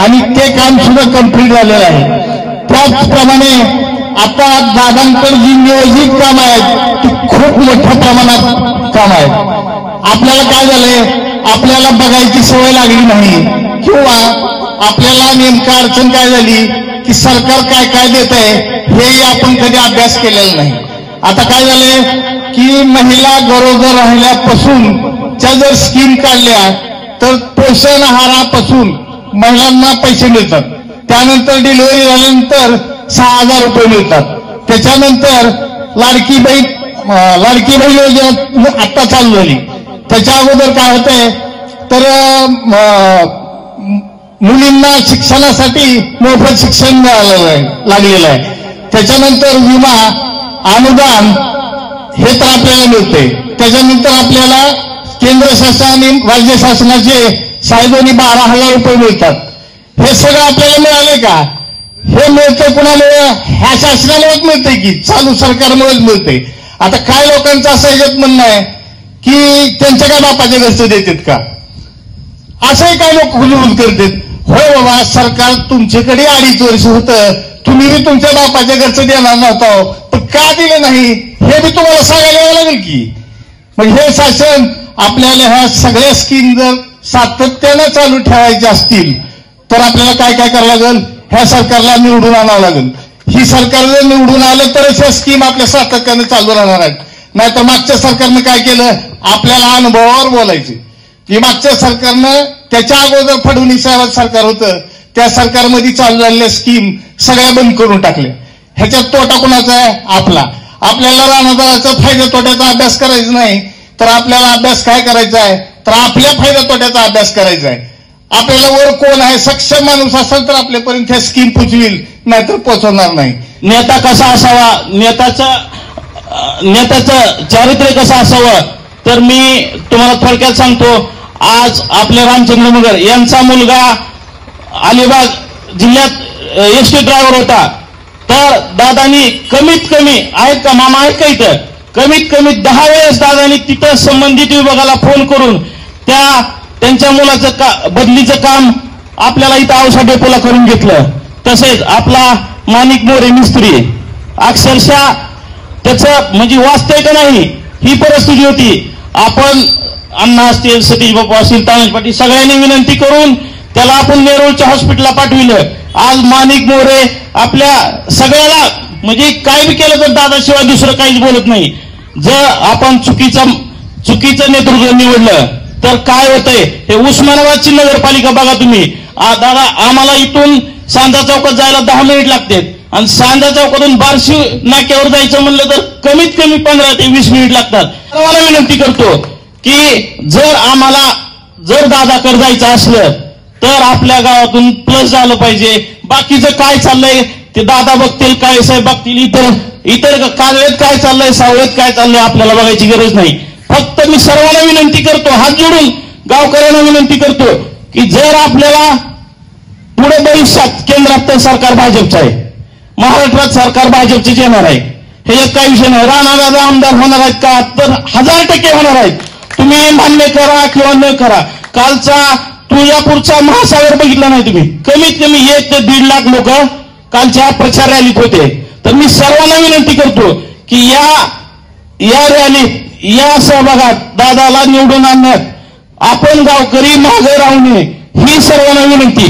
आणि ते काम सुद्धा कंप्लीट झालेलं आहे। त्याचप्रमाणे आता दादांकडे जी नियोजित काम आहेत ती खूप मोठ्या प्रमाणात काम आहेत। आपल्याला काय झालंय, आपल्याला बघायची सवय लागली नाही किंवा आपल्याला नेमका अडचण काय झाली की सरकार काय काय देत आहे हेही आपण कधी अभ्यास केलेला नाही। आता काय झालंय की महिला गरोदर राहिल्यापासून च्या जर स्कीम काढल्या तर पोषण आहारापासून महिलांना पैसे मिळतात, त्यानंतर डिलिव्हरी झाल्यानंतर 6,000 रुपये मिळतात, त्याच्यानंतर लाडकी बहीण योजना आता चालू झाली। त्याच्या अगोदर काय होतंय तर मुलींना शिक्षणासाठी मोफत शिक्षण लागलेलं आहे, त्याच्यानंतर विमा अनुदान हे तर आपल्याला मिळते, त्याच्यानंतर आपल्याला केंद्र शासन आणि राज्य शासनाचे 12,000 रुपये मिळतात। हे सगळं आपल्याला मिळाले का? हे मिळतं कुणामुळे? ह्या शासनामुळेच मिळते की चालू सरकारमुळेच मिळते। आता काय लोकांचं असं याच्यात म्हणणं आहे की त्यांच्या काय बापाच्या घरचं देतात का, असंही काय लोक हुलहुल करतात। होय बाबा, सरकार तुमच्याकडे 2.5 वर्ष होतं, तुम्ही बी तुमच्या बापाच्या घरचं देणार नव्हतं, पण का दिलं नाही हे बी तुम्हाला सांगायला यावं लागेल की। मग हे शासन आपल्याला ह्या सगळ्या स्कीम जर सातत्यानं चालू ठेवायच्या असतील तर आपल्याला काय काय करावं लागेल, ह्या सरकारला निवडून आणावं लागेल। ही सरकार जर निवडून आलं तरच ह्या स्कीम आपल्या सातत्यानं चालू राहणार आहेत, नाहीतर मागच्या सरकारनं काय केलं, आपल्याला अनुभवावर बोलायचे की मागच्या सरकारनं त्याच्या अगोदर फडणवीस सरकार होतं त्या सरकारमध्ये चालू झालेल्या स्कीम सगळ्या बंद करून टाकल्या। ह्याच्यात तोटा कोणाचा आहे? आपला। आपल्याला राहणाराचा फायदा तोट्याचा अभ्यास करायचा नाही तर आपल्याला अभ्यास काय करायचा आहे तर आपल्या फायदा तोट्याचा अभ्यास करायचा आहे। आपल्याला वर कोण आहे, सक्षम माणूस असेल तर आपल्यापर्यंत ह्या स्कीम पोचविल, नाहीतर पोचवणार नाही। नेता कसा असावा, नेत्याचं चारित्र्य कसं असावं तर मी तुम्हाला थोडक्यात सांगतो। आज आपले रामचंद्र मगर यांचा मुलगा अलिबाग जिल्ह्यात एसटी ड्रायव्हर होता, तर दादानी कमीत कमी आहेत का, मामा आहेत का इथं, कमीत कमी 10 वेळेस दादानी तिथं संबंधित विभागाला फोन करून त्यांच्या मुलाचं बदलीचं काम आपल्याला इथं औषध डेपोला करून घेतलं। तसेच आपला माणिक मोरे मिस्त्री अक्षरशः त्याचं म्हणजे वाचतंय का नाही ही परिस्थिती होती। आपण अण्णा असतील, सतीश बापू असतील, तानाजी पाटील सगळ्यांनी विनंती करून त्याला आपण नेरूळच्या हॉस्पिटलला पाठविलं। आज माणिक मोरे आपल्या सगळ्याला म्हणजे काय बी केलं तर दादाशिवाय दुसरं काहीच बोलत नाही। जर आपण चुकीचं नेतृत्व निवडलं तर काय होतंय, हे उस्मानाबादची नगरपालिका बघा तुम्ही। दादा आम्हाला इथून सांजा चौकात जायला 10 मिनिट लागतात आणि सांजा चौकातून बार्शी नाक्यावर जायचं म्हणलं तर कमीत कमी 15 ते 20 मिनिट लागतात। मला विनंती करतो की जर दादाकडे जायचं असलं तर आपल्या गावातून प्लस झालं पाहिजे। बाकीचं काय चाललंय ते दादा बघतील, काळे साहेब बघतील, इतर कार्यालयात काय चाललंय, सावळ्यात काय चाललंय आपल्याला बघायची गरज नाही। फक्त मी सर्वांना विनंती करतो, हात जोडून गावकऱ्यांना विनंती करतो की जर आपल्याला पुढे भविष्यात केंद्रात तर सरकार भाजपचं आहे, महाराष्ट्रात सरकार भाजपचेच येणार आहे, ह्याच्यात काही विषय नाही। राणा आमदार होणार आहेत का तर 1000% होणार आहेत। तुम्ही मान्य करा किंवा न करा, कालचा तुळजापूरचा महासागर बघितला नाही तुम्ही, कमीत कमी 1 ते 1.5 लाख लोक कालच्या प्रचार रॅलीत होते। तर मी सर्वांना विनंती करतो की या रॅलीत या सहभागात दादाला निवडून आणण्यात आपण गावकरी मागे राहू नये ही सर्वांना विनंती।